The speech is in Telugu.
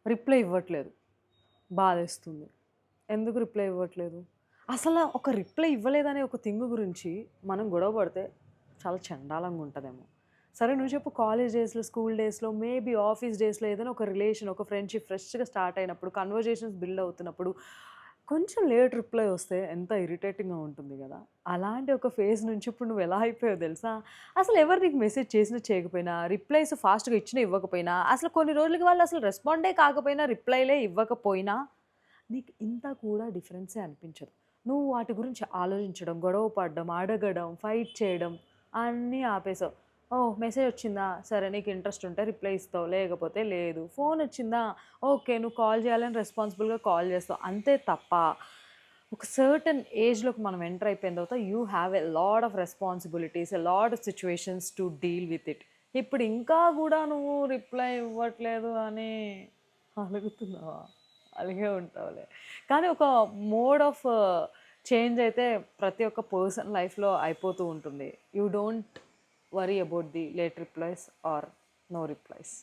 రిప్లై ఇవ్వట్లేదు. బాధేస్తుంది. ఎందుకు రిప్లై ఇవ్వట్లేదు? అసల ఒక రిప్లై ఇవ్వలేదనే ఒక థింగ్ గురించి మనం గొడవ పడితే చాలా చండాలంగా ఉంటదేమో. సరే నువ్వు చెప్పు కాలేజ్ డేస్‌లో, స్కూల్ డేస్‌లో, మేబీ ఆఫీస్ డేస్‌లో ఏదైనా ఒక రిలేషన్, ఒక ఫ్రెండ్‌షిప్ ఫ్రెష్‌గా స్టార్ట్ అయినప్పుడు, కన్వర్జేషన్స్ బిల్డ్ అవుతున్నప్పుడు కొంచెం లేట్ రిప్లై వస్తే ఎంత ఇరిటేటింగ్‌గా ఉంటుంది గదా! అలాంటి ఒక ఫేజ్ నుంచి ఇప్పుడు నువ్వు ఎలా అయిపోయావో తెలుసా? అసలు ఎవరు నీకు మెసేజ్ చేసినా, చేయకపోయినా, రిప్లైస్ ఫాస్ట్‌గా ఇచ్చినా, ఇవ్వకపోయినా, అసలు కొన్ని రోజులకి వాళ్ళు అసలు రెస్పాండే కాకపోయినా, రిప్లైలే ఇవ్వకపోయినా, నీకు ఇంత కూడా డిఫరెన్సే అనిపించదు. నువ్వు వాటి గురించి ఆలోచించడం, గొడవ పడడం, అడగడం, ఫైట్ చేయడం అన్నీ ఆపేసావు. ఓహ్! మెసేజ్ వచ్చిందా? సరే నీకు ఇంట్రెస్ట్ ఉంటే రిప్లై ఇస్తావు. లేకపోతే లేదు. ఫోన్ వచ్చిందా? ఓకే. నువ్వు కాల్ చేయాలని రెస్పాన్సిబుల్‌గా కాల్ చేస్తావు. అంతే తప్ప ఒక సర్టెన్ ఏజ్‌లోకి మనం ఎంటర్ అయిపోయిన తర్వాత you have a lot of responsibilities, a lot of situations to deal with it. ఇప్పుడు ఇంకా గూడా నువ్వు రిప్లై ఇవ్వట్లేదు అని అలుగుతున్నావా? అలాగే ఉంటావులే. కానీ ఒక మోడ్ ఆఫ్ చేంజ్ అయితే ప్రతి ఒక్క పర్సన్ లైఫ్‌లో అయిపోతూ ఉంటుంది. You don't worry about the late replies or no replies.